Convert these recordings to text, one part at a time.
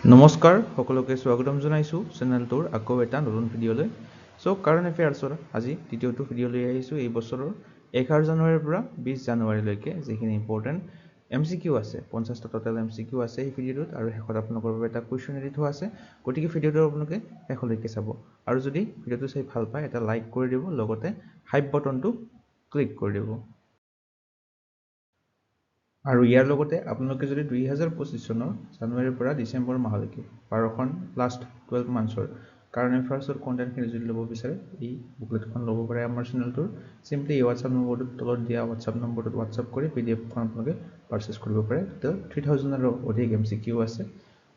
নমস্কাৰ সকলোকে স্বাগতম জনাইছো চেনেলটোৰ আকৌ এটা নতুন ভিডিঅ'লৈ সো কাৰেণ্ট এফেয়াৰ্ছৰ আজি দ্বিতীয়টো ভিডিঅ'লৈ আহিছো এই বছৰৰ 11 জানুৱাৰীৰ পৰা 20 জানুৱাৰীলৈকে যিখিনি ইম্পৰ্টেন্ট এমসিকিউ আছে 50টা টোটাল এমসিকিউ আছে এই ভিডিঅ'টোত আৰু শেষত আপোনালোকৰ বাবে এটা কুৱেশ্যন এৰি থোৱা আছে গতিকে ভিডিঅ'টো আপোনালোকে শেষলৈকে চাব আৰু যদি ভিডিঅ'টো চাই ভাল পায় এটা লাইক কৰি দিব লগতে হাইপ বটনটো ক্লিক কৰি দিব আৰু ইয়াৰ লগতে আপোনালোকে যদি 2025 চনৰ জানুৱাৰীৰ পৰা ডিসেম্বৰ মাহলৈকে 12খন লাষ্ট 12 মান্থছৰ কাৰেণ্ট এফেয়াৰ্ছৰ কন্টেন্টখিনি যদি ল'ব বিচাৰে এই বুকলেটখন ল'ব পাৰে আমাৰ চেনেলটোৰ সিম্পলি এই হোৱাটছআপ নম্বৰটোত তলত দিয়া হোৱাটছআপ নম্বৰটোত হোৱাটছআপ কৰি পিডিএফখন আপোনালোকে পাৰচেজ কৰিব পাৰে টোটেল 3000 আৰু অধিক এমসিকিউ আছে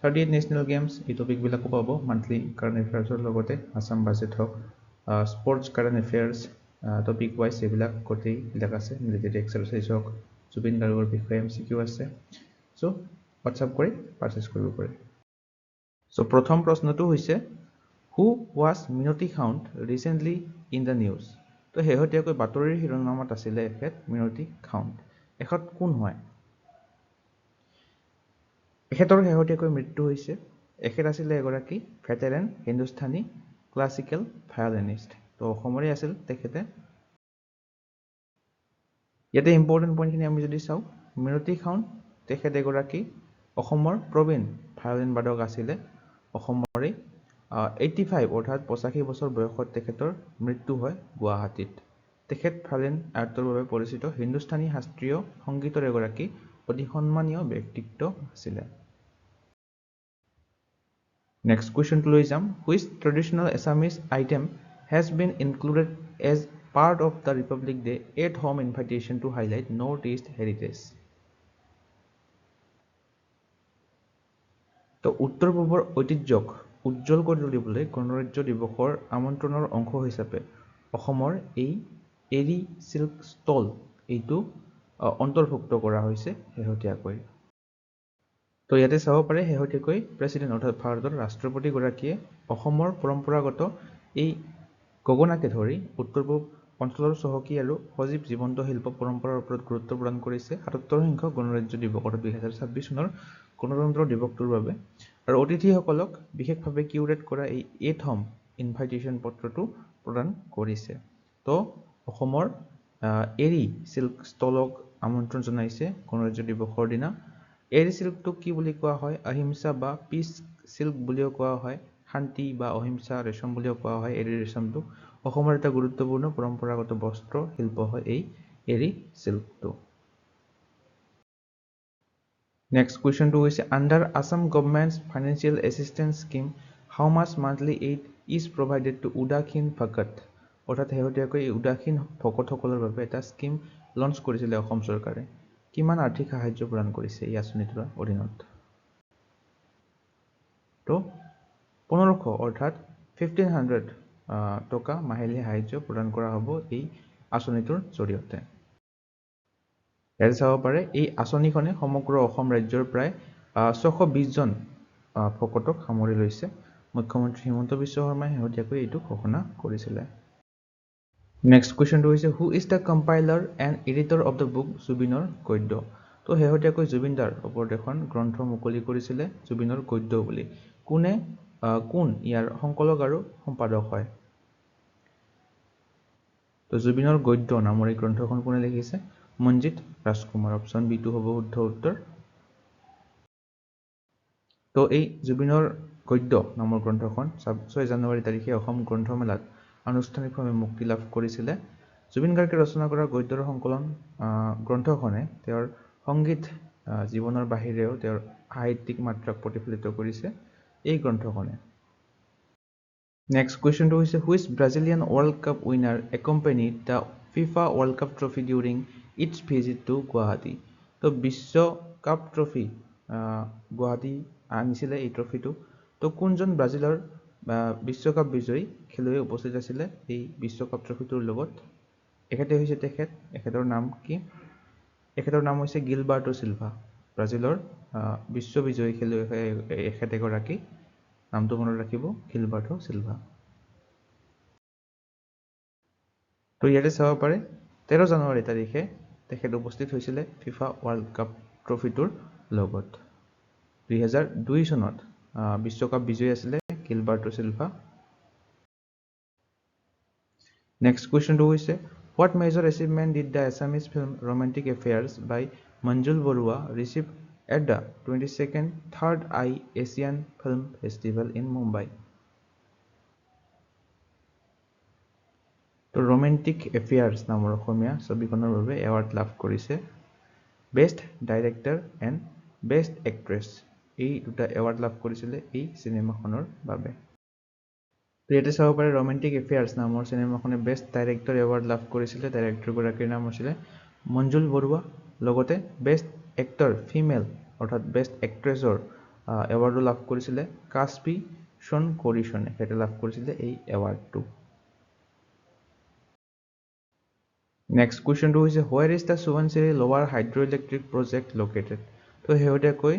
38 নেশ্যনেল গেমছ এই টপিকবিলাকো পাব মান্থলি কাৰেণ্ট এফেয়াৰ্ছৰ লগতে আসাম বাজেট হওক sports current affairs topic wise এইবিলাক গোটেইবিলাক আছে মিলিটাৰী এক্সাৰচাইজ হওক জুবিন গাৰ্গৰ বিষয়ে এমসিকিউ আছে সো হোৱাটছআপ কৰি পাৰচেজ কৰিব পাৰে সো প্ৰথম প্ৰশ্নটো হৈছে who was Minati Khound recently in the news তো শেহতীয়াকৈ বাতৰিৰ শিৰোনামত আছিলে এখেত মিনতি খাউণ্ড এখেত কোন হয় এখেতৰ শেহতীয়াকৈ মৃত্যু হৈছে এখেত আছিলে এগৰাকী ভেটেৰেন হিন্দুস্তানী ক্লাছিকেল ভায়োলিনিষ্ট তো অসমৰে আছিল তেখেতে ইয়াতে ইম্পৰ্টেণ্ট পইণ্টখিনি আমি যদি চাওঁ মিনতি খাউণ্ড তেখেত এগৰাকী অসমৰ প্ৰবীণ ভায়োলিন বাদক আছিলে অসমৰে 85 অৰ্থাৎ 85 বছৰ বয়সত তেখেতৰ মৃত্যু হয় গুৱাহাটীত তেখেত ভায়োলিন আয়ত্তৰ বাবে পৰিচিত হিন্দুস্তানী শাস্ত্ৰীয় সংগীতৰ এগৰাকী অতি সন্মানীয় ব্যক্তিত্ব আছিলে Next question to Loisam. Which traditional Assamese item has been included as part of the Republic Day at-home invitation to highlight Northeast heritage? তো উত্তৰ পূবৰ ঐতিহ্যক উজ্জ্বল কৰি তুলিবলৈ গণৰাজ্য দিৱসৰ আমন্ত্ৰণৰ অংশ হিচাপে অসমৰ এই এৰি সিল্ক ষ্টল এইটো অন্তৰ্ভুক্ত কৰা হৈছে শেহতীয়াকৈ তো ইয়াতে চাব পাৰে শেহতীয়াকৈ প্ৰেসিডেন্ট অৰ্থাৎ ভাৰতৰ ৰাষ্ট্ৰপতি গৰাকীয়ে অসমৰ পৰম্পৰাগত এই গগনাকে ধৰি উত্তৰ পূব অঞ্চলৰ চহকী আৰু সজীৱ জীৱন্ত শিল্প পৰম্পৰাৰ ওপৰত গুৰুত্ব প্ৰদান কৰিছে ৭৭ সংখ্যক গণৰাজ্য দিৱস অৰ্থাৎ 2026 চনৰ গণতন্ত্ৰ দিৱসটোৰ বাবে আৰু অতিথিসকলক বিশেষভাৱে কিউৰেট কৰা এই এট হোম ইনভাইটেশ্যন পত্ৰটো প্ৰদান কৰিছে তো অসমৰ এৰি সিল্ক ষ্টলক আমন্ত্ৰণ জনাইছে গণৰাজ্য দিৱসৰ দিনা এৰি সিল্কটোক কি বুলি কোৱা হয় অহিংসা বা পিস সিল্ক বুলিও কোৱা হয় শান্তি বা অহিংসা ৰেশম বুলিও কোৱা হয় এৰি ৰেশমটো অসমৰ এটা গুৰুত্বপূৰ্ণ পৰম্পৰাগত বস্ত্ৰ শিল্প হয় এই এৰি সিল্কটো Next question to is under Assam government's financial assistance scheme how much monthly aid is provided to Udakhin Bhagat অৰ্থাৎ শেহতীয়াকৈ এই উদাসীন ভকতসকলৰ বাবে এটা স্কিম লঞ্চ কৰিছিলে অসম চৰকাৰে কিমান আৰ্থিক সাহায্য প্ৰদান কৰিছে এই আঁচনিটোৰ অধীনত তো 1500 অৰ্থাৎ 1500 টকা মাহিলী সাহায্য প্ৰদান কৰা হ'ব এই আঁচনিটোৰ জৰিয়তে ইয়াত চাব পাৰে এই আঁচনিখনে সমগ্ৰ অসম ৰাজ্যৰ প্ৰায় 620 জন ভকতক সামৰি লৈছে মুখ্যমন্ত্ৰী হিমন্ত বিশ্ব শৰ্মাই শেহতীয়াকৈ এইটো ঘোষণা কৰিছিলে Next question to is who is the compiler and editor of the book জুবিনৰ গদ্য তো শেহতীয়াকৈ জুবিনদাৰ ওপৰত এখন গ্ৰন্থ মুকলি কৰিছিলে জুবিনৰ গদ্য বুলি কোন ইয়াৰ সংকলক আৰু সম্পাদক হয় তো জুবিনৰ গদ্য নামৰ এই গ্ৰন্থখন কোনে লিখিছে মঞ্জিত ৰাজকুমাৰ অপচন বি টু হ'ব শুদ্ধ উত্তৰ তো এই জুবিনৰ গদ্য নামৰ গ্ৰন্থখন 6 জানুৱাৰী তাৰিখে অসম গ্ৰন্থমেলাত আনুষ্ঠানিকভাৱে মুক্তি লাভ কৰিছিলে জুবিন গাৰ্গে ৰচনা কৰা গদ্যৰ সংকলন গ্ৰন্থখনে তেওঁৰ সংগীত জীৱনৰ বাহিৰেও তেওঁৰ সাহিত্যিক মাত্ৰাক প্ৰতিফলিত কৰিছে এই গ্ৰন্থখনে Next question to is which Brazilian World Cup winner accompanied the FIFA World Cup trophy during its visit to Guwahati তো বিশ্ব কাপ ট্ৰফি গুৱাহাটী আনিছিলে এই ট্ৰফিটো তো কোনজন ব্ৰাজিলৰ বিশ্বকাপ বিজয়ী খেলুৱৈ উপস্থিত আছিলে এই বিশ্বকাপ ট্ৰফিটোৰ লগত এখেতে হৈছে এখেতৰ নাম কি এখেতৰ নাম হৈছে গিলবাৰ্টো সিলভা ব্ৰাজিলৰ বিশ্ব বিজয়ী খেলুৱৈ এখেতে গৰাকী নামটো মনত ৰাখিব গিলবাৰ্টো সিলভা তো ইয়াতে চাব পাৰে 13 জানুৱাৰী তাৰিখে তেখেত উপস্থিত হৈছিলে ফিফা ওয়াৰ্ল্ড কাপ ট্ৰফিটোৰ লগত 2002 চনত বিশ্বকাপ বিজয়ী আছিলে গিলবাৰ্টো চিলভা। নেক্সট কুৱেশ্যনটো হৈছে what major achievement did the Assamese film romantic affairs by Manjul Baruah receive at the 22nd third eye Asian film festival in Mumbai. তো ৰোমান্টিক এফেয়াৰ্ছ নামৰ অসমীয়া ছবিখনৰ বাবে এৱাৰ্ড লাভ কৰিছে best director and best actress, এই দুটা এৱাৰ্ড লাভ কৰিছিলে এই চিনেমাখনৰ বাবে। তো ইয়াতে চাব পাৰে ৰোমান্টিক এফেয়াৰ্ছ নামৰ চিনেমাখনে বেষ্ট ডাইৰেক্টৰ এৱাৰ্ড লাভ কৰিছিলে। ডাইৰেক্টৰগৰাকীৰ নাম হৈছিলে মঞ্জুল বৰুৱা। লগতে বেষ্ট এক্টৰ ফিমেল অৰ্থাৎ বেষ্ট এক্ট্ৰেছৰ এৱাৰ্ডো লাভ কৰিছিলে কাস্পি শ্বন কৰিছনে, সিহঁতে লাভ কৰিছিলে এই এৱাৰ্ডটো। নেক্সট কুৱেশ্যনটো হৈছে হোৱেৰ ইজ দ্য সোৱণশিৰি লোৱাৰ হাইড্ৰ ইলেক্ট্ৰিক প্ৰজেক্ট লোকেটেড। তো শেহতীয়াকৈ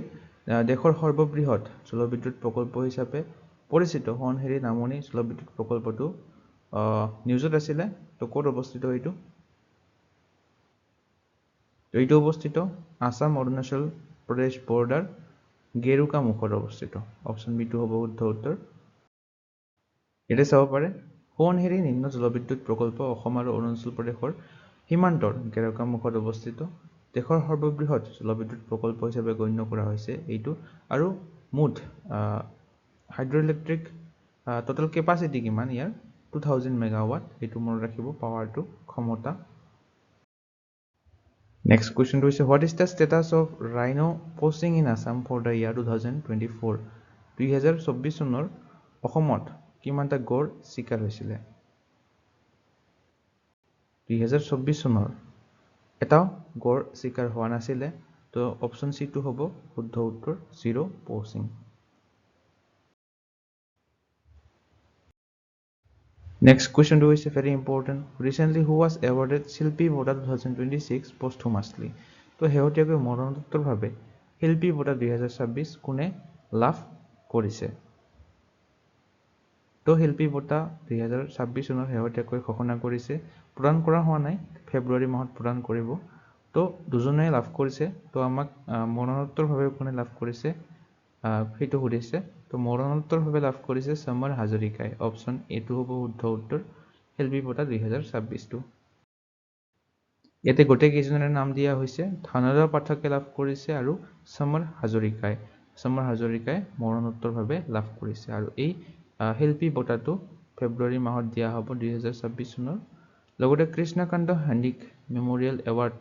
দেশৰ সৰ্ববৃহৎ জলবিদ্যুৎ প্ৰকল্প হিচাপে পৰিচিত সোৱণশিৰি নামনি জলবিদ্যুৎ প্ৰকল্পটো নিউজত আছিলে। তো ক'ত অৱস্থিত এইটো? তো এইটো অৱস্থিত আসাম অৰুণাচল প্ৰদেশ বৰ্ডাৰ গেৰুকামুখত অৱস্থিত। অপশ্যন বিটো হ'ব শুদ্ধ উত্তৰ। ইয়াতে চাব পাৰে সোৱণশিৰি নিম্ন জলবিদ্যুৎ প্ৰকল্প অসম আৰু অৰুণাচল প্ৰদেশৰ সীমান্তৰ গেৰুকামুখত অৱস্থিত দেশৰ সৰ্ববৃহৎ জলবিদ্যুৎ প্ৰকল্প হিচাপে গণ্য কৰা হৈছে এইটো। আৰু মুঠ হাইড্ৰ ইলেক্ট্ৰিক টোটেল কেপাচিটি কিমান ইয়াৰ 2000 মেগাৱাট, এইটো মনত ৰাখিব পাৱাৰটো ক্ষমতা। নেক্সট কুৱেশ্যনটো হৈছে what is the status of rhino poaching in Assam for the year 2024। 2024 চনৰ অসমত কিমানটা গড় চিকাৰ হৈছিলে? 2024 চনৰ এটাও গড় চিকাৰ হোৱা নাছিলে। তো অপশ্যন চিটো হ'ব শুদ্ধ উত্তৰ 0 পচিং। নেক্সট কুৱেশ্যনটো হৈছে very important recently who was awarded শিল্পী বঁটা 2026 পষ্টহুমাছলি। তো শেহতীয়াকৈ মৰণোত্তৰভাৱে শিল্পী বঁটা 2026 কোনে লাভ কৰিছে? তো শিল্পী বঁটা 2026 চনত শেহতীয়াকৈ ঘোষণা কৰিছে, প্ৰদান কৰা হোৱা নাই, ফেব্ৰুৱাৰী মাহত প্ৰদান কৰিব। তো দুজনে লাভ কৰিছে। তো আমাক মৰণোত্তৰভাৱে কোনে লাভ কৰিছে সেইটো সুধিছে। তো মৰণোত্তৰভাৱে লাভ কৰিছে সমৰ হাজৰিকাই। অপশ্যন এটো হ'ব শুদ্ধ উত্তৰ শিল্পী বঁটা 2026টো। ইয়াতে গোটেই কেইজনৰ নাম দিয়া হৈছে ধনৰা পাঠকে লাভ কৰিছে আৰু সমৰ হাজৰিকাই মৰণোত্তৰভাৱে লাভ কৰিছে। আৰু এই শিল্পী বঁটাটো ফেব্ৰুৱাৰী মাহত দিয়া হ'ব 2026 চনৰ। লগতে কৃষ্ণকান্ত সন্দিক মেমৰিয়েল এৱাৰ্ড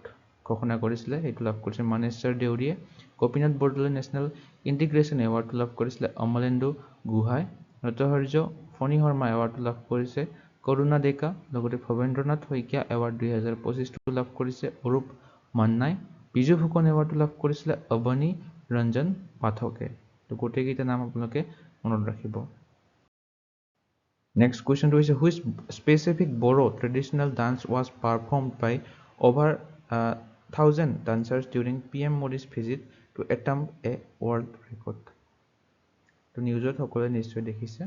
ঘোষণা কৰিছিলে, সেইটো লাভ কৰিছে মানেশ্বৰ দেউৰীয়ে। গোপীনাথ বৰদলৈ নেশ্যনেল ইণ্টিগ্ৰেশ্যন এৱাৰ্ডটো লাভ কৰিছিলে অমলেন্দু গুহাই। নটহৰ্য ফণী শৰ্মা এৱাৰ্ডটো লাভ কৰিছে কৰুণা ডেকা। লগতে ভৱেন্দ্ৰনাথ শইকীয়া এৱাৰ্ড 2025টো লাভ কৰিছে অৰূপ মান্নাই। বিজু ফুকন এৱাৰ্ডটো লাভ কৰিছিলে অৱনী ৰঞ্জন পাঠকে। তো গোটেইকেইটা নাম আপোনালোকে মনত ৰাখিব। নেক্সট কুৱেশ্যনটো হৈছে which specific Bodo traditional dance was performed by over 1000 dancers during PM Modi's visit to attempt a world record. তো নিউজত সকলোৱে নিশ্চয় দেখিছে।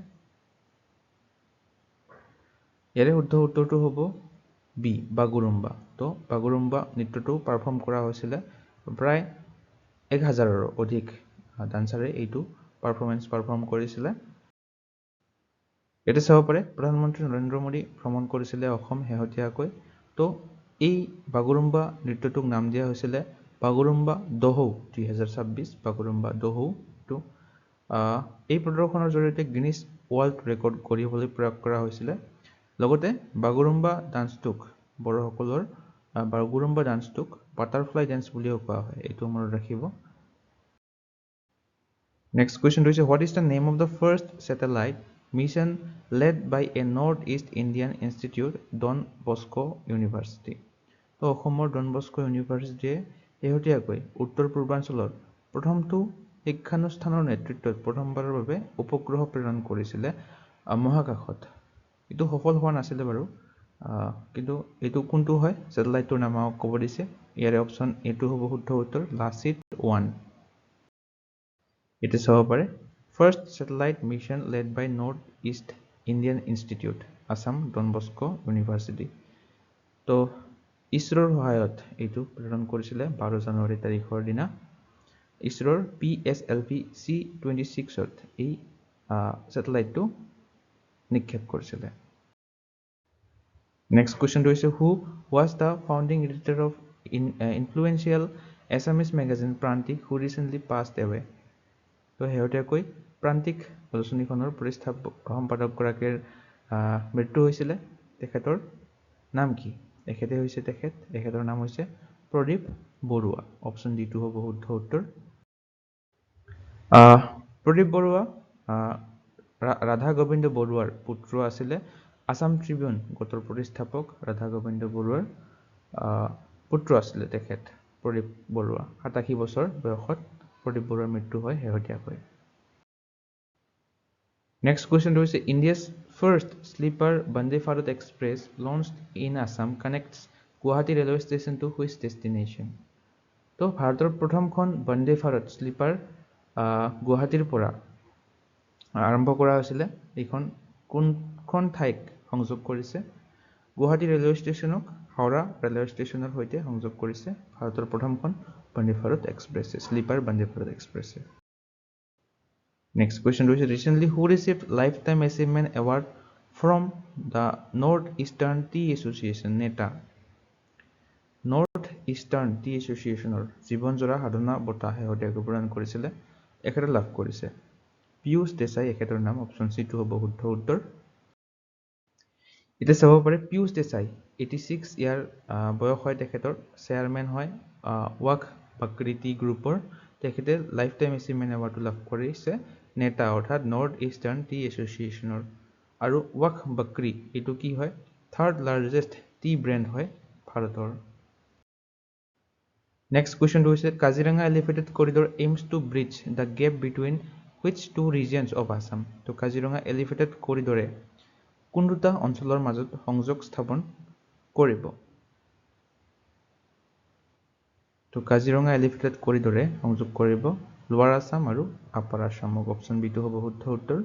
ইয়াৰে শুদ্ধ উত্তৰটো হ'ব বি বাগুৰুম্বা। তো বাগুৰুম্বা নৃত্যটো পাৰফৰ্ম কৰা হৈছিলে প্ৰায় 1000ৰো অধিক ডান্সাৰে এইটো পাৰফৰ্ম কৰিছিলে। ইয়াতে চাব পাৰে প্ৰধানমন্ত্ৰী নৰেন্দ্ৰ মোদী ভ্ৰমণ কৰিছিলে অসম শেহতীয়াকৈ। তো এই বাগুৰুম্বা নৃত্যটোক নাম দিয়া হৈছিলে বাগুৰুম্বা দহৌ 2026 বাগুৰুম্বা দহৌটো। এই প্ৰদৰ্শনৰ জৰিয়তে গিনিছ ৱৰ্ল্ড ৰেকৰ্ড গঢ়িবলৈ প্ৰয়াস কৰা হৈছিলে। লগতে বাগুৰুম্বা ডান্সটোক বড়োসকলৰ বাগুৰুম্বা ডান্সটোক বাটাৰফ্লাই ডান্স বুলিও কোৱা হয়, এইটো মনত ৰাখিব। নেক্সট কুৱেশ্যনটো হৈছে what is the name of the first satellite mission led by a north east Indian institute Don Bosco university. তো অসমৰ ডন বস্কো ইউনিভাৰ্চিটিয়ে শেহতীয়াকৈ উত্তৰ পূৰ্বাঞ্চলৰ প্ৰথমটো শিক্ষানুষ্ঠানৰ নেতৃত্বত প্ৰথমবাৰৰ বাবে উপগ্ৰহ প্ৰেৰণ কৰিছিলে মহাকাশত। এইটো সফল হোৱা নাছিলে বাৰু, কিন্তু এইটো কোনটো হয় ছেটেলাইটটোৰ নাম ক'ব দিছে। ইয়াৰে অপশ্যন এইটো হ'ব শুদ্ধ উত্তৰ লাচিত 1। এইটো চাব পাৰে first satellite mission led by north east Indian institute Assam Don Bosco university. তো ইছৰোৰ সহায়ত এইটো প্ৰেৰণ কৰিছিলে 12 জানুৱাৰী তাৰিখৰ দিনা। ইছৰোৰ PSLV-C26ত এই স্যাটেলাইটটো নিক্ষেপ কৰিছিলে। নেক্সট কুৱেশ্যনটো হৈছে who was the founding editor of influential Assamese magazine Prantik who recently passed away. তো শেহতীয়াকৈ প্ৰান্তিক আলোচনীখনৰ প্ৰতিষ্ঠাপক সম্পাদকগৰাকীৰ মৃত্যু হৈছিলে। তেখেতৰ নাম কি? তেখেতৰ নাম হৈছে প্ৰদীপ বৰুৱা। অপশ্যন ডিটো হ'ব শুদ্ধ উত্তৰ। প্ৰদীপ বৰুৱা ৰাধা গোবিন্দ বৰুৱাৰ পুত্ৰ আছিলে। আছাম ট্ৰিবিউন গোটৰ প্ৰতিষ্ঠাপক ৰাধা গোবিন্দ বৰুৱাৰ পুত্ৰ আছিলে তেখেত প্ৰদীপ বৰুৱা। 87 বছৰ বয়সত প্ৰদীপ বৰুৱাৰ মৃত্যু হয় শেহতীয়াকৈ। নেক্সট কুৱেশ্যনটো হৈছে India's first sleeper Vande Bharat express launched in Assam connects Guwahati railway station to which destination. তো ভাৰতৰ প্ৰথমখন বন্দে ভাৰত স্লিপাৰ গুৱাহাটীৰ পৰা আৰম্ভ কৰা হৈছিলে। এইখন কোনখন ঠাইক সংযোগ কৰিছে? গুৱাহাটী ৰেলৱে ষ্টেচনক হাওৰা ৰেলৱে ষ্টেচনৰ সৈতে সংযোগ কৰিছে ভাৰতৰ প্ৰথমখন বন্দে ভাৰত এক্সপ্ৰেছে, স্লিপাৰ বন্দে ভাৰত এক্সপ্ৰেছে। নেক্সট কুৱেশ্যনটো হৈছে recently who received lifetime achievement award from the North Eastern Tea Association নেটা। নৰ্থ ইষ্টাৰ্ণ টি এছ'চিয়েশ্যনৰ জীৱনজোৰা সাধনা বঁটা শেহতীয়াকৈ প্ৰদান কৰিছিলে। এখেতে লাভ কৰিছে পীয়ুষ দেশাই এখেতৰ নাম। অপশ্যন চিটো হ'ব শুদ্ধ উত্তৰ। এতিয়া চাব পাৰে পীয়ুষ দেশাই 86 ইয়াৰ বয়স হয় তেখেতৰ। চেয়াৰমেন হয় ৱাক বাকৰি টি গ্ৰুপৰ। তেখেতে লাইফ টাইম এচিভমেণ্ট এৱাৰ্ডটো লাভ কৰিছে নেটা অৰ্থাৎ নৰ্থ ইষ্টাৰ্ণ টি এছ'চিয়েশ্যনৰ। আৰু ৱাক বাকৰি এইটো কি হয়? থাৰ্ড লাৰ্জেষ্ট টি ব্ৰেণ্ড হয় ভাৰতৰ। নেক্সট কুৱেশ্যনটো হৈছে Kaziranga elevated corridor aims to bridge the gap between which two regions of Assam. তো কাজিৰঙা এলিভেটেড কৰিডৰে কোন দুটা অঞ্চলৰ মাজত সংযোগ স্থাপন কৰিব? তো কাজিৰঙা এলিভেটেড কৰিডৰে সংযোগ কৰিব লোৱাৰ আছাম আৰু আপাৰ আছামক। অপশ্যন বিটো হ'ব শুদ্ধ উত্তৰ।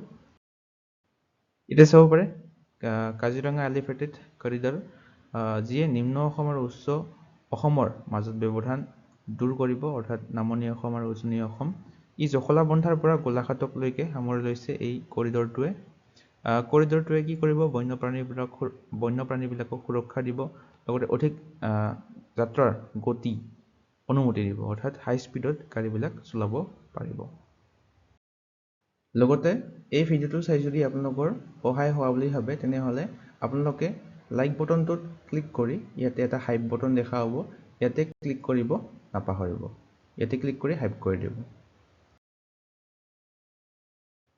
এতিয়া চাব পাৰে কাজিৰঙা এলিভেটেড কৰিডৰ যিয়ে নিম্ন অসম আৰু উচ্চ অসমৰ মাজত ব্যৱধান দূৰ কৰিব অৰ্থাৎ নামনি অসম আৰু উজনি অসম। ই জখলাবন্ধাৰ পৰা গোলাঘাটকলৈকে সামৰি লৈছে এই কৰিডৰটোৱে। কৰিডৰটোৱে কি কৰিব? বন্যপ্ৰাণীবিলাকক সুৰক্ষা দিব, লগতে অধিক যাত্ৰাৰ গতি অনুমতি দিব অৰ্থাৎ হাই স্পীডত গাড়ীবিলাক চলাব পাৰিব। লগতে এই ভিডিঅ'টো চাই যদি আপোনালোকৰ সহায় হোৱা বুলি ভাবে তেনেহ'লে আপোনালোকে লাইক বটনটোত ক্লিক কৰি ইয়াতে এটা হাইপ বটন দেখা হ'ব, ইয়াতে ক্লিক কৰিব নাপাহৰিব। ইয়াতে ক্লিক কৰি হাইপ কৰি দিব।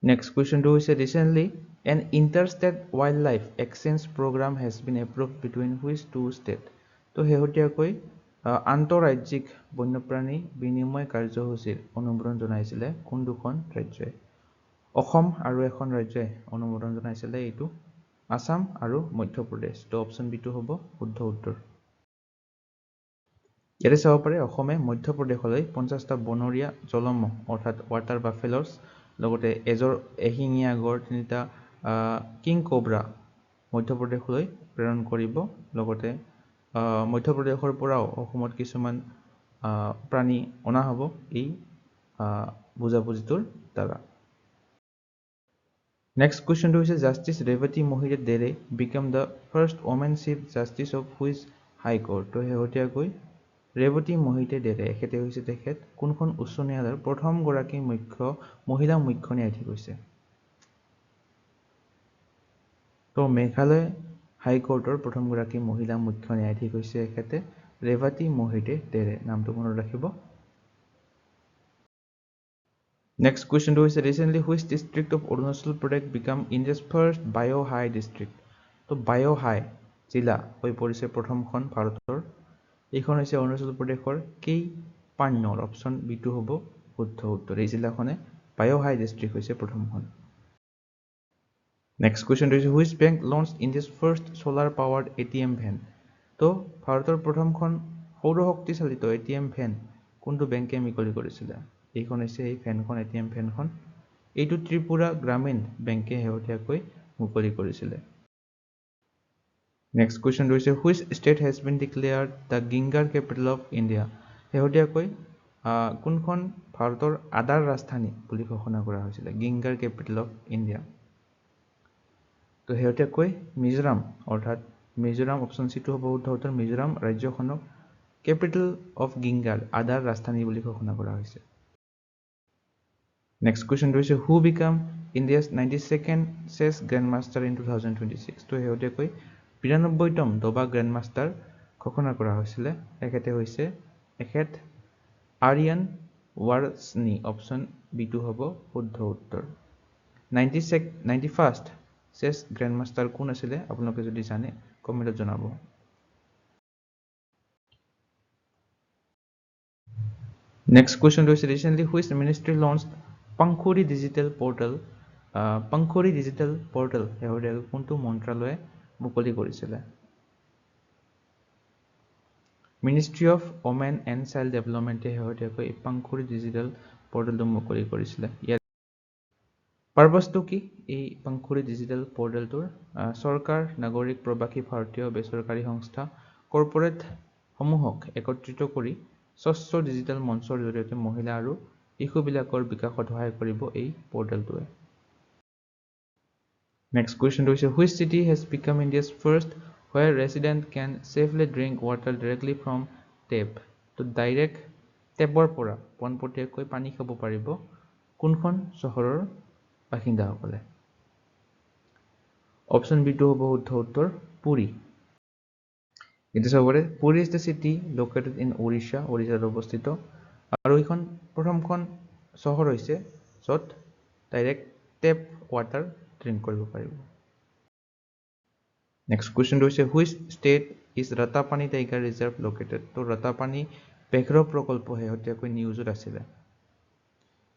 নেক্সট কুৱেশ্যনটো হৈছে recently an interstate wild life exchange program has been approved between which two state. তো শেহতীয়াকৈ আন্তঃৰাজ্যিক বন্যপ্ৰাণী বিনিময় কাৰ্যসূচীৰ অনুমোদন জনাইছিলে কোন দুখন ৰাজ্যই? অসম আৰু এখন ৰাজ্যই অনুমোদন জনাইছিলে, এইটো আছাম আৰু মধ্যপ্ৰদেশ। তো অপশ্যন বিটো হ'ব শুদ্ধ উত্তৰ। ইয়াতে চাব পাৰে অসমে মধ্যপ্ৰদেশলৈ 50টা বনৰীয়া জলমহ অৰ্থাৎ ৱাটাৰ বাফেলছ, লগতে এশিঙীয়া গড় 3টা কিং কোব্ৰা মধ্যপ্ৰদেশলৈ প্ৰেৰণ কৰিব। লগতে মধ্যপ্ৰদেশৰ পৰাও অসমত কিছুমান প্ৰাণী অনা হ'ব এই বুজাবুজিটোৰ দ্বাৰা। নেক্সট কুৱেশ্যনটো হৈছে justice Revati Mohite Dere became the first women chief justice of which high court. তো শেহতীয়াকৈ ৰেৱতী মোহিতে দেৰে এখেতে হৈছে তেখেত কোনখন উচ্চ ন্যায়ালয়ৰ প্ৰথমগৰাকী মহিলা মুখ্য ন্যায়াধীশ হৈছে? তো মেঘালয় হাইকোৰ্টৰ প্ৰথমগৰাকী মহিলা মুখ্য ন্যায়াধীশ হৈছে এখেতে ৰেৱতী মোহিতে দেৰে। নামটো মনত ৰাখিব। নেক্সট কুৱেশ্যনটো হৈছে recently which district of Arunachal Pradesh become India's first by' high district. তো বায়' হাই জিলা হৈ পৰিছে প্ৰথমখন ভাৰতৰ। এইখন হৈছে অৰুণাচল প্ৰদেশৰ কেইপান্নৰ। অপশ্যন বিটো হ'ব শুদ্ধ উত্তৰ। এই জিলাখনে বায়' হাই ডিষ্ট্ৰিক্ট হৈছে প্ৰথমখন। নেক্সট কুৱেশ্যনটো হৈছে which bank launched India's first solar powered ATM van. তো ভাৰতৰ প্ৰথমখন সৌৰশক্তি চালিত ATM ভেন কোনটো বেংকে মুকলি কৰিছিলে? এইখন হৈছে এই ভেনখন, ATM ভেনখন। এইটো ত্ৰিপুৰা গ্ৰামীণ বেংকে শেহতীয়াকৈ মুকলি কৰিছিলে। নেক্সট কুৱেশ্যনটো হৈছে which state has been declared the ginger capital of India. শেহতীয়াকৈ কোনখন ভাৰতৰ আদাৰ ৰাজধানী বুলি ঘোষণা কৰা হৈছিলে গিংগাৰ কেপিটেল অফ ইণ্ডিয়া তো শেহতীয়াকৈ মিজোৰাম অৰ্থাৎ মিজোৰাম অপশ্যন চিটো হ'ব শুদ্ধ উত্তৰ মিজোৰাম ৰাজ্যখনক কেপিটেল অফ গিংগাৰ আদাৰ ৰাজধানী বুলি ঘোষণা কৰা হৈছে নেক্সট কুৱেশ্যনটো হৈছে who became India's 92nd chess grandmaster in 2026 তো শেহতীয়াকৈ 92তম দবা গ্ৰেণ্ডমাষ্টাৰ ঘোষণা কৰা হৈছিলে এখেত আৰিয়ান ৱাৰছনি অপশ্যন বিটো হ'ব শুদ্ধ উত্তৰ 91st চেছ গ্ৰেণ্ডমাষ্টাৰ কোন আছিলে আপোনালোকে যদি জানে কমেণ্টত জনাব নেক্সট কুৱেশ্যনটো হৈছে recently which ministry launched Pankhuri digital portal শেহতীয়াকৈ কোনটো মন্ত্ৰালয়ে মুকলি কৰিছিলে ministry of women and child ডেভেলপমেণ্টে শেহতীয়াকৈ পাংখুৰী ডিজিটেল পৰ্টেলটো মুকলি কৰিছিলে ইয়াৰ পাৰপাছটো কি এই পাংখুৰী ডিজিটেল পৰ্টেলটোৰ চৰকাৰ নাগৰিক প্ৰবাসী ভাৰতীয় বেচৰকাৰী সংস্থা কৰ্পৰেট সমূহক একত্ৰিত কৰি স্বচ্ছ ডিজিটেল মঞ্চৰ জৰিয়তে মহিলা আৰু শিশুবিলাকৰ বিকাশত সহায় কৰিব এই পৰ্টেলটোৱে নেক্সট কুৱেশ্যনটো হৈছে which city has become India's first where resident can safely drink water directly from tap তো ডাইৰেক্ট টেপৰ পৰা পোনপটীয়াকৈ পানী খাব পাৰিব কোনখন চহৰৰ বাসিন্দাসকলে অপশ্যন বিটো হ'ব শুদ্ধ উত্তৰ পুৰী এইটো চবৰে Puri is the city located in ওড়িশাত অৱস্থিত আৰু এইখন প্ৰথমখন চহৰ হৈছে য'ত ডাইৰেক্ট টেপ ৱাটাৰ ড্ৰিংক কৰিব পাৰিব নেক্সট কুৱেশ্যনটো হৈছে which state is Ratapani tiger reserve located তো ৰাতাপানী ব্যাঘ্ৰ প্ৰকল্প শেহতীয়াকৈ নিউজত আছিলে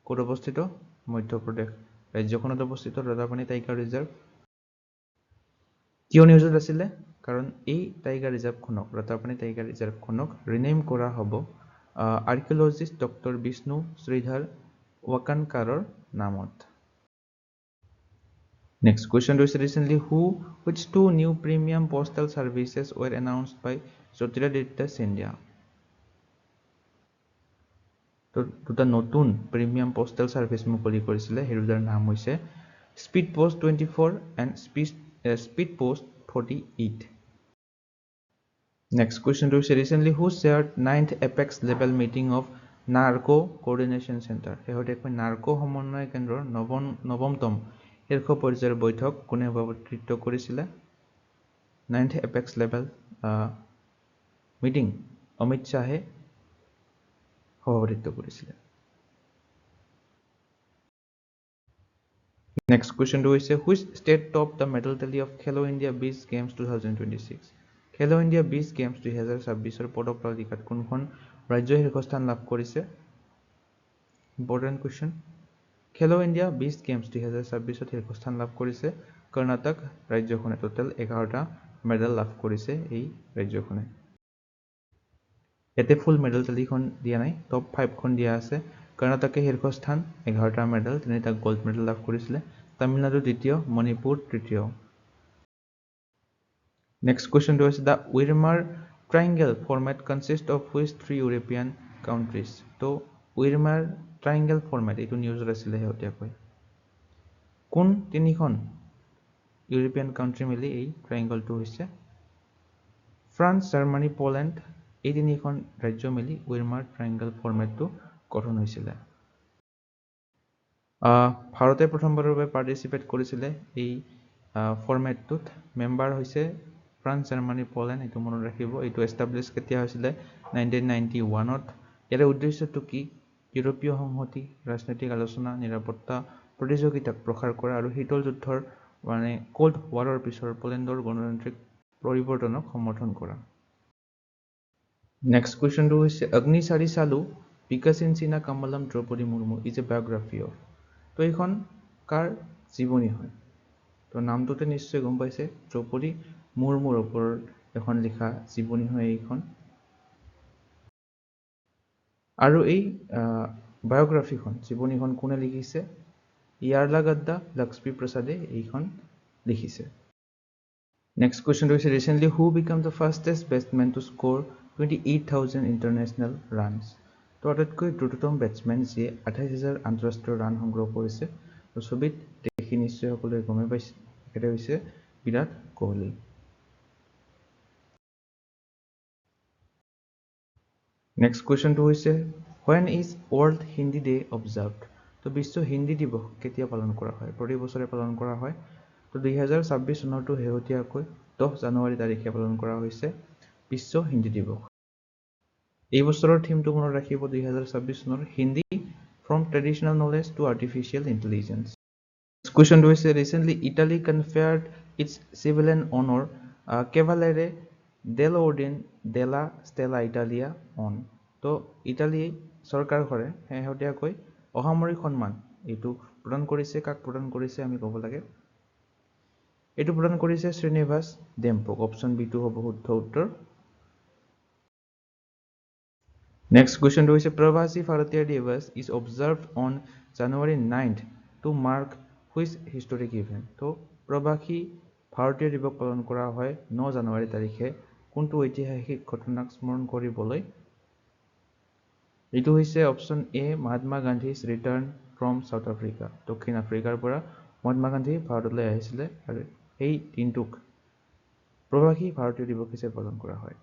ক'ত অৱস্থিত মধ্যপ্ৰদেশ ৰাজ্যখনত অৱস্থিত ৰাতাপানী টাইগাৰ ৰিজাৰ্ভ কিয় নিউজত আছিলে কাৰণ এই টাইগাৰ ৰিজাৰ্ভখনক ৰাতাপানী টাইগাৰ ৰিজাৰ্ভখনক ৰিনেম কৰা হ'ব আৰ্কিঅলজিষ্ট ডক্টৰ বিষ্ণু শ্ৰীধৰ ৱাকানকাৰৰ নামত Next question is recently which two new premium postal services were announced by Jyotiraditta Scindia? তো দুটা নতুন প্ৰিমিয়াম পোষ্টেল সাৰ্ভিস মুকলি কৰিছিলে হেৰুদাৰ নাম হৈছে speed post 24 and speed post 48 Next question is recently who shared 9th apex level meeting of narco coordination center শেহতীয়াকৈ narco সমন্বয় কেন্দ্ৰৰ নৱমতম শীৰ্ষ পৰ্যায়ৰ বৈঠক কোনে সভাপতিত্ব কৰিছিলে 9th apex level meeting Amit শাহে সভাপতিত্ব কৰিছিলে Next question হৈছে which state topped the medal tally of Khelo India Beach Games 2026 Khelo India Beach Games 2026 ৰ পদক তালিকাত কোনখন ৰাজ্যই শীৰ্ষস্থান লাভ কৰিছে Important question Khelo India Beach Games 2026 ত শীৰ্ষস্থান লাভ কৰিছে কৰ্ণাটক ৰাজ্যখনে টোটাল 11টা মেডেল লাভ কৰিছে এই ৰাজ্যখনে এতে ফুল মেডেল তালিকাখন দিয়া নাই টপ 5 খন দিয়া আছে কৰ্ণাটকে শীৰ্ষস্থান 11টা মেডেল 3টা গোল্ড মেডেল লাভ কৰিছিলে তামিলনাডু দ্বিতীয় মণিপুৰ তৃতীয় Next question is the Weimar Triangle format consists of which three European countries তো Weimar Triangle format এইটো নিউজত আছিলে হেতিয়াকৈ কোন তিনিখন ইউৰোপিয়ান কান্ট্ৰি মিলি এই ট্ৰায়াঙ্গলটো হৈছে ফ্ৰান্স জাৰ্মানী পোলেণ্ড এই তিনিখন ৰাজ্য মিলি Weimar Triangle formatটো গঠন হৈছিল ভাৰতে প্ৰথমবাৰৰ বাবে পাৰ্টিসিপেট কৰিছিলে এই ফৰমেটটোত মেম্বাৰ হৈছে ফ্ৰান্স জাৰ্মানী পোলেণ্ড এটো মনত ৰাখিব এটো এস্টাবলিশ কেতিয়া হৈছিল 1991 ত ইয়াৰ উদ্দেশ্যটো কি ইউৰোপীয় সংহতি ৰাজনৈতিক আলোচনা নিৰাপত্তা প্ৰতিযোগিতাক প্ৰসাৰ কৰা আৰু শীতল যুদ্ধৰ মানে কোল্ড ওয়াৰৰ পিছৰ পোলেণ্ডৰ গণতান্ত্ৰিক পৰিৱৰ্তনক সমৰ্থন কৰা নেক্সট কোৱেশ্চনটো হৈছে অগ্নিচাৰী চালু বিকাশিনচিনা কমলম Droupadi Murmu is a biography of তো এইখন কাৰ জীৱনী হয় তো নামটোতে নিশ্চয় গম পাইছে দ্ৰৌপদী মুৰ্মুৰ ওপৰত এখন লিখা জীৱনী হয় এইখন আৰু এই বায়োগ্ৰাফিখন জীৱনীখন কোনে লিখিছে ইয়াৰ্লাগাদ্দা লক্ষ্মী প্ৰসাদে এইখন লিখিছে নেক্সট কোৱেশ্চন হৈছে recently who became the fastest batsman to score 28,000 international runs তো তো আটাইতকৈ দ্ৰুততম বেটছমেন যিয়ে 28,000 আন্তঃৰাষ্ট্ৰীয় ৰান সংগ্ৰহ কৰিছে। তো ছবিত দেখি নিশ্চয় সকলোৱে গমেই পাইছে, তেখেতে হৈছে বিৰাট কোহলি। নেক্সট কুৱেশ্যনটো হৈছে when is World Hindi Day observed? তো বিশ্ব হিন্দী দিৱস কেতিয়া পালন কৰা হয়? প্ৰতি বছৰে পালন কৰা হয়। তো 2026 চনৰটো শেহতীয়াকৈ 10 জানুৱাৰী তাৰিখে পালন কৰা হৈছে বিশ্ব হিন্দী দিৱস। এই বছৰৰ থিমটো মনত ৰাখিব 2026 চনৰ Hindi from traditional knowledge to artificial intelligence. কুৱেশ্যনটো হৈছে recently Italy conferred its civilian honor Cavaliere dell'Ordine della Stella Italia on. তো ইটালী চৰকাৰখনে শেহতীয়াকৈ অসামৰিক সন্মান এইটো প্ৰদান কৰিছে। কাক প্ৰদান কৰিছে আমি ক'ব লাগে। এইটো প্ৰদান কৰিছে শ্ৰীনিবাস ডেম্পক। অপশ্যন বিটো হ'ব শুদ্ধ উত্তৰ। নেক্সট কুৱেশ্যনটো হৈছে প্ৰবাসী ভাৰতীয় দিৱস is observed on January 9th to mark which historic event? তো প্ৰবাসী ভাৰতীয় দিৱস পালন কৰা হয় 9 জানুৱাৰী তাৰিখে কোনটো ঐতিহাসিক ঘটনাক স্মৰণ কৰিবলৈ? এইটো হৈছে option A Mahatma Gandhi's return from south Africa. দক্ষিণ আফ্ৰিকাৰ পৰা মহাত্মা গান্ধী ভাৰতলৈ আহিছিলে আৰু এই দিনটোক প্ৰবাসী ভাৰতীয় দিৱস হিচাপে পালন কৰা হয়।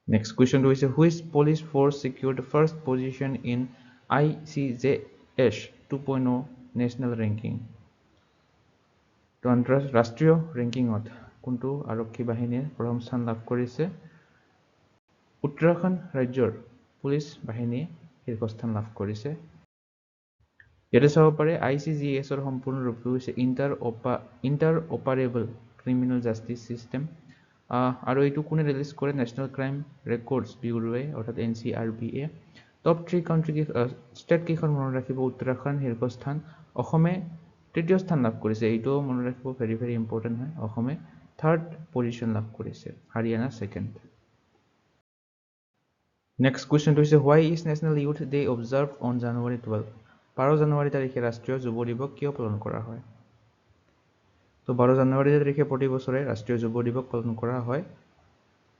নেক্সট কুৱেশ্যনটো হৈছে which police force secured the first position in ICJS 2.0 national ranking? তো ৰাষ্ট্ৰীয় ৰেংকিঙত কোনটো আৰক্ষী বাহিনীয়ে প্ৰথম স্থান লাভ কৰিছে? উত্তৰাখণ্ড ৰাজ্যৰ পুলিচ বাহিনীয়ে শীৰ্ষস্থান লাভ কৰিছে। ইয়াতে চাব পাৰে ICJSৰ সম্পূৰ্ণ ৰূপটো হৈছে ইণ্টাৰ অপাৰেবল ক্ৰিমিনেল জাষ্টিচ চিষ্টেম। আৰু এইটো কোনে ৰিলিজ কৰে? নেশ্যনেল ক্ৰাইম ৰেকৰ্ডছ ব্যুৰোৱে অৰ্থাৎ NCRBয়ে। টপ 3 কাউণ্ট্ৰি ষ্টেট কেইখন মনত ৰাখিব। উত্তৰাখণ্ড শীৰ্ষস্থান, অসমে তৃতীয় স্থান লাভ কৰিছে। এইটোও মনত ৰাখিব, ভেৰি ভেৰি ইম্পৰ্টেণ্ট হয়। অসমে 3rd পজিশ্যন লাভ কৰিছে, হাৰিয়ানা 2nd। নেক্সট কুৱেশ্যনটো হৈছে why is National Youth Day observed on January 12? 12 জানুৱাৰী তাৰিখে ৰাষ্ট্ৰীয় যুৱ দিৱস কিয় পালন কৰা হয়? তো 12 জানুৱাৰী তাৰিখে প্ৰতি বছৰে ৰাষ্ট্ৰীয় যুৱ দিৱস পালন কৰা হয়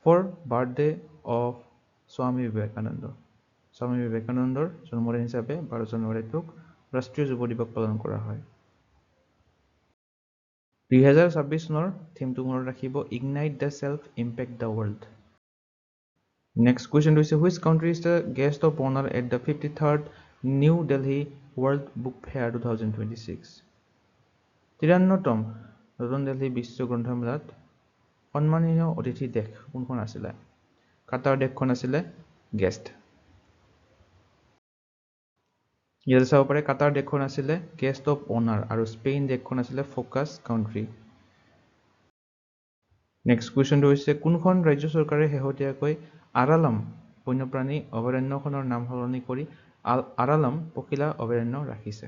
for birthday of Swami Vivekananda. স্বামী বিবেকানন্দৰ জন্মদিন হিচাপে 12 জানুৱাৰীটোক ৰাষ্ট্ৰীয় যুৱ দিৱস পালন কৰা হয়। 2026 চনৰ থিমটো মনত ৰাখিব ignite the self impact the world. Next কুৱেশ্যনটো হৈছে which country is the guest of honor at the 53rd New Delhi World Book Fair 2026? 53তম নতুন দিল্লী বিশ্ব গ্ৰন্থমেলাত সন্মানীয় অতিথি দেশ কোনখন আছিলে? কাটাৰ দেশখন আছিলে গেষ্ট। ইয়াতে চাব পাৰে কাটাৰ দেশখন আছিলে গেষ্ট অফ অনাৰ আৰু স্পেইন দেশখন আছিলে ফ'কাছ কাউণ্ট্ৰি। নেক্সট কুৱেশ্যনটো হৈছে কোনখন ৰাজ্য চৰকাৰে শেহতীয়াকৈ আৰালাম বন্যপ্ৰাণী অভয়াৰণ্যখনৰ নাম সলনি কৰি আৰালাম পখিলা অভয়াৰণ্য ৰাখিছে?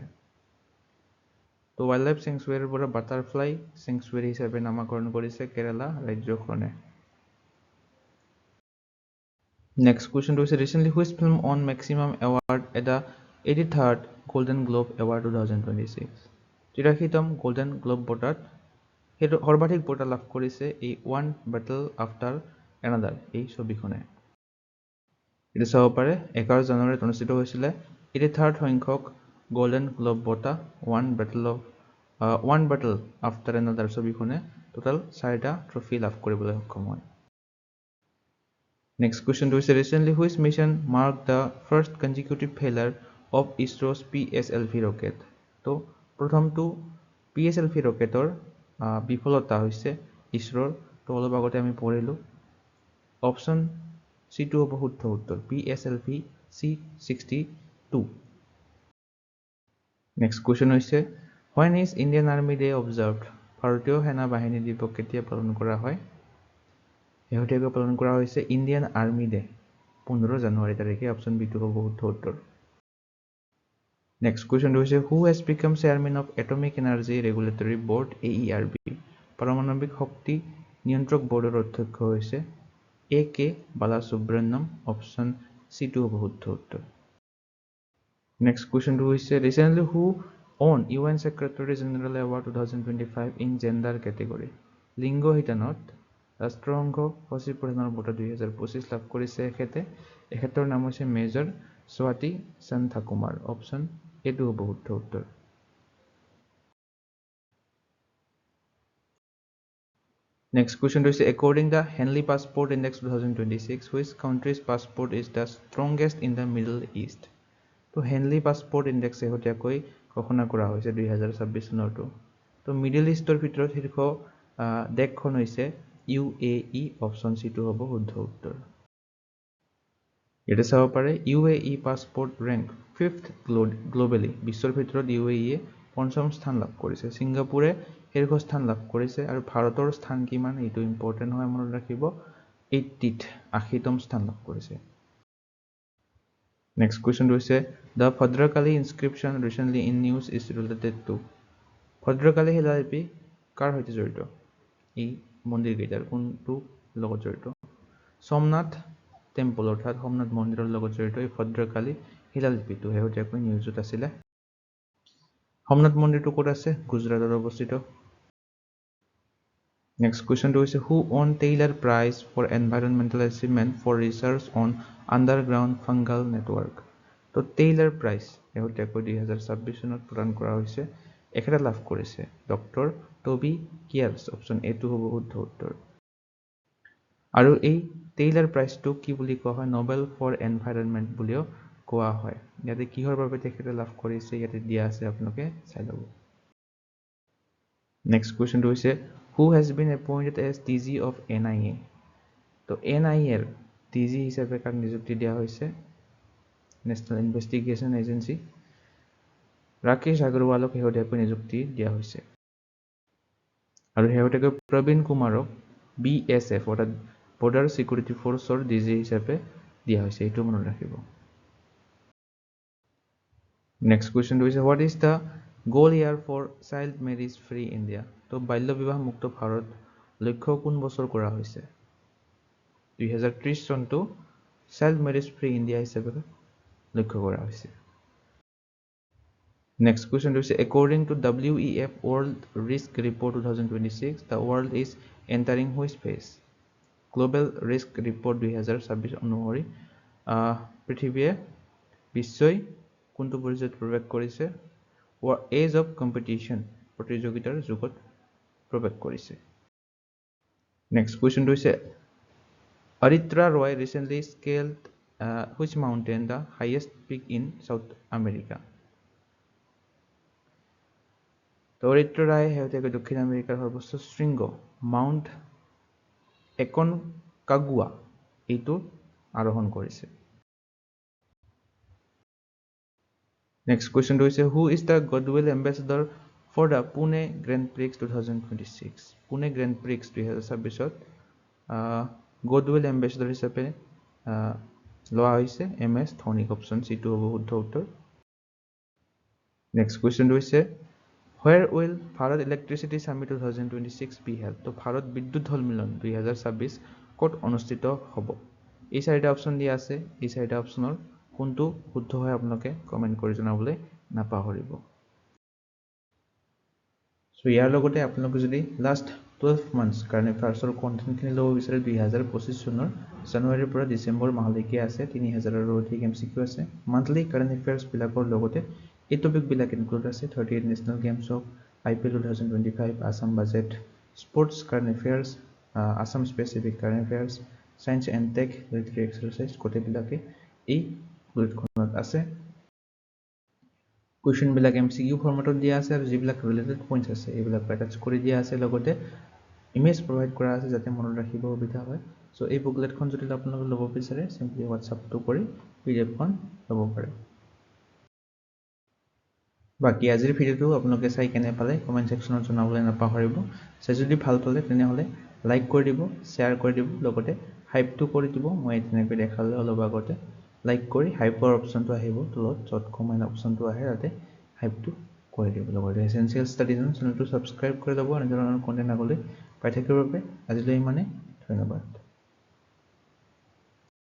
তো ৱাইল্ড লাইফ চেংচুৱেৰীৰ পৰা বাটাৰফ্লাই চেংচুৱেৰী হিচাপে নামাকৰণ কৰিছে কেৰালা ৰাজ্যখনে। নেক্সট কুৱেশ্যনটো হৈছে recently which film won maximum award at the 83rd Golden Globe award 2026? 83তম গোল্ডেন গ্লোব বঁটাত সেইটো সৰ্বাধিক বঁটা লাভ কৰিছে এই ওৱান বেটল আফটাৰ এনাডাৰ এই ছবিখনে। এইটো চাব পাৰে 11 জানুৱাৰীত অনুষ্ঠিত হৈছিলে 83rd সংখ্যক গোল্ডেন গ্লোব বঁটা ওৱান বেটল আফটাৰ এনাডাৰ ছবিখনে টোটেল 4টা ট্ৰফি লাভ কৰিবলৈ সক্ষম হয়। নেক্সট কুৱেশ্যনটো হৈছে recently which mission mark the first consecutive failure of ISRO's PSLV rocket? তো প্ৰথমটো PSLV ৰকেটৰ বিফলতা হৈছে ইছৰ'ৰ। তো অলপ আগতে আমি পঢ়িলোঁ, অপশ্যন চিটো হ'ব শুদ্ধ উত্তৰ, PSLV C62। নেক্সট কুৱেশ্যন হৈছে when is Indian Army Day observed? ভাৰতীয় সেনা বাহিনী দিৱস কেতিয়া পালন কৰা হয়? শেহতীয়াকৈ পালন কৰা হৈছে ইণ্ডিয়ান আৰ্মি ডে 15 জানুৱাৰী তাৰিখে। অপশ্যন বিটো হ'ব শুদ্ধ উত্তৰ। নেক্সট কুৱেশ্যনটো হৈছে who has became chairman of atomic energy regulatory board AERB? পাৰমাণৱিক শক্তি নিয়ন্ত্ৰক বৰ্ডৰ অধ্যক্ষ হৈছে AK বালাসুব্ৰমণ্যম। অপশ্যন চিটো হ'ব শুদ্ধ উত্তৰ। নেক্সট কুৱেশ্যনটো হৈছে recently who on UN Secretary General Award 2025 in gender category? লিংগ শিতানত ৰাষ্ট্ৰসংঘ সচিব প্ৰধানৰ বঁটা 2025 লাভ কৰিছে এখেতৰ নাম হৈছে মেজৰ স্বাতি সান্থাকুমাৰ। অপশ্যন এটো হ'ব শুদ্ধ উত্তৰ। Next question is according the Henley Passport Index 2026, which country's passport is the strongest in the Middle East? তো হেনলি পাছপোৰ্ট ইণ্ডেক্স শেহতীয়াকৈ ঘোষণা কৰা হৈছে 2026 চনৰটো। তো মিডল ইষ্টৰ ভিতৰত শীৰ্ষ দেশখন হৈছে UAE। অপশ্যন চিটো হ'ব শুদ্ধ উত্তৰ। ইয়াতে চাব পাৰে UAE পাছপোৰ্ট ৰেংক 5th গ্লোবেলি। বিশ্বৰ ভিতৰত UAE পঞ্চম স্থান লাভ কৰিছে। ছিংগাপুৰে শীৰ্ষ স্থান লাভ কৰিছে আৰু ভাৰতৰ স্থান কিমান এইটো ইম্পৰ্টেণ্ট হয়, মনত ৰাখিব 80তম স্থান লাভ কৰিছে। Next question হৈছে the Bhadrakali inscription recently in news is related to? Bhadrakali শিলালিপি কাৰ সৈতে জড়িত? এই মন্দিৰ কেইটাৰ কোনটো লগত জড়িত? সোমনাথ টেম্পল অৰ্থাৎ সোমনাথ মন্দিৰৰ লগত জড়িত এই ভদ্ৰকালী শিলালিপিটো শেহতীয়াকৈ নিউজত আছিলে। সোমনাথ মন্দিৰটো ক'ত আছে? গুজৰাটত অৱস্থিত। Next question হৈছে who won Taylor Prize for Environmental Achievement for Research on Underground Fungal Network? তো টেইলাৰ প্ৰাইজ শেহতীয়াকৈ 2026 চনত প্ৰদান কৰা হৈছে। এখেতে লাভ কৰিছে ডক্টৰ টবি কিয়াৰ্ছ। অপশ্যন এটো হ'ব শুদ্ধ উত্তৰ। আৰু এই টেইলাৰ প্ৰাইজটো কি বুলি কোৱা হয়? নোবেল ফৰ এনভাইৰনমেণ্ট বুলিও কোৱা হয়। ইয়াতে কিহৰ বাবে তেখেতে লাভ কৰিছে ইয়াতে দিয়া আছে, আপোনালোকে চাই ল'ব। নেক্সট কুৱেশ্যনটো হৈছে who has been appointed as DG of NIA? তো NIA DG হিচাপে কাক নিযুক্তি দিয়া হৈছে? National Investigation Agency. ৰাকেশ আগৰৱালক শেহতীয়াকৈ নিযুক্তি দিয়া হৈছে। আৰু শেহতীয়াকৈ প্ৰবীণ কুমাৰক BSF অৰ্থাৎ বৰ্ডাৰ চিকিউৰিটি ফ'ৰ্চৰ DG হিচাপে দিয়া হৈছে, এইটো মনত ৰাখিব। নেক্সট কুৱেশ্যনটো হৈছে what is the goal year for child marriage free India? তো বাল্য বিবাহ মুক্ত ভাৰত লক্ষ্য কোন বছৰ কৰা হৈছে? 2030 চনটো চাইল্ড মেৰিজ ফ্ৰী ইণ্ডিয়া হিচাপে লক্ষ্য কৰা হৈছে। Next question is according to WEF World Risk Report 2026, the world is entering which phase? Global Risk Report 2026 অনুসৰি পৃথিৱীয়ে বিশ্বই কোনটো পৰ্যায়ত প্ৰৱেশ কৰিছে? এজ অফ কম্পিটিশ্যন প্ৰতিযোগিতাৰ যুগত প্ৰৱেশ কৰিছে। নেক্সট কুৱেশ্যনটো হৈছে Aritra Roy recently scaled which mountain, the highest peak in South America? তো অৰিত্ৰা ৰায়ে শেহতীয়াকৈ দক্ষিণ আমেৰিকাৰ সৰ্বোচ্চ শৃংগ মাউণ্ট একনকাগুৱা এইটো আৰোহণ কৰিছে। নেক্সট কুৱেশ্যনটো হৈছে who is the goodwill ambassador for the Pune Grand Prix 2026? Pune Grand Prix 2026ত গুডউইল এম্বেছাডৰ হিচাপে লোৱা হৈছে MS ধোনীক। অপশ্যন চিটো হ'ব শুদ্ধ উত্তৰ। নেক্সট কুৱেশ্যনটো হৈছে Where will Bharat Electricity Summit 2026 be held? তো ভাৰত বিদ্যুৎ সন্মিলন 2026 ক'ত অনুষ্ঠিত হ'ব? এই চাৰিটা অপশ্যন দিয়া আছে। এই চাৰিটা অপশ্যনৰ কোনটো শুদ্ধ হয় আপোনালোকে কমেণ্ট কৰি জনাবলৈ নাপাহৰিব। সো ইয়াৰ লগতে আপোনালোকে যদি লাষ্ট 12 মান্থছ কাৰেণ্ট এফেয়াৰ্ছৰ কণ্টেণ্টখিনি ল'ব বিচাৰে 2025 চনৰ জানুৱাৰীৰ পৰা ডিচেম্বৰ মাহলৈকে আছে। 3000ৰো অধিক MCQ আছে। মান্থলি কাৰেণ্ট এফেয়াৰ্ছবিলাকৰ লগতে এই টপিকবিলাক ইনক্লুড আছে। 38 নেশ্যনেল গেমছ হওক, IPL 2025, Assam budget, sports current affairs, Assam specific current affairs, science and tech, literary exercise গোটেইবিলাকে এই বুলেটখনত আছে। কুৱেশ্যনবিলাক MCQ ফৰ্মেটত দিয়া আছে আৰু যিবিলাক ৰিলেটেড পইণ্টছ আছে এইবিলাক এটাচ কৰি দিয়া আছে। লগতে ইমেজ প্ৰভাইড কৰা আছে যাতে মনত ৰাখিব সুবিধা হয়। চ' এই বুকলেটখন যদি আপোনালোকে ল'ব বিচাৰে চিম্পলি হোৱাটছআপটো কৰি PDF-খন ল'ব পাৰে। বাকী আজিৰ ভিডিঅ'টো আপোনালোকে চাই কেনে পালে কমেণ্ট ছেকশ্যনত জনাবলৈ নাপাহৰিব। চাই যদি ভাল পালে তেনেহ'লে লাইক কৰি দিব, শ্বেয়াৰ কৰি দিব, লগতে হাইপটো কৰি দিব। মই তেনেকৈ দেখালে অলপ আগতে লাইক কৰি হাইপৰ অপশ্যনটো আহিব তলত, য'ত কমেণ্ট অপশ্যনটো আহে তাতে হাইপটো কৰি দিব। লগতে এছেঞ্চিয়েল ষ্টাডিজ চেনেলটো ছাবস্ক্ৰাইব কৰি ল'ব এনেধৰণৰ কণ্টেণ্ট আগলৈ পাই থাকিবৰ বাবে। আজিলৈ ইমানে, ধন্যবাদ।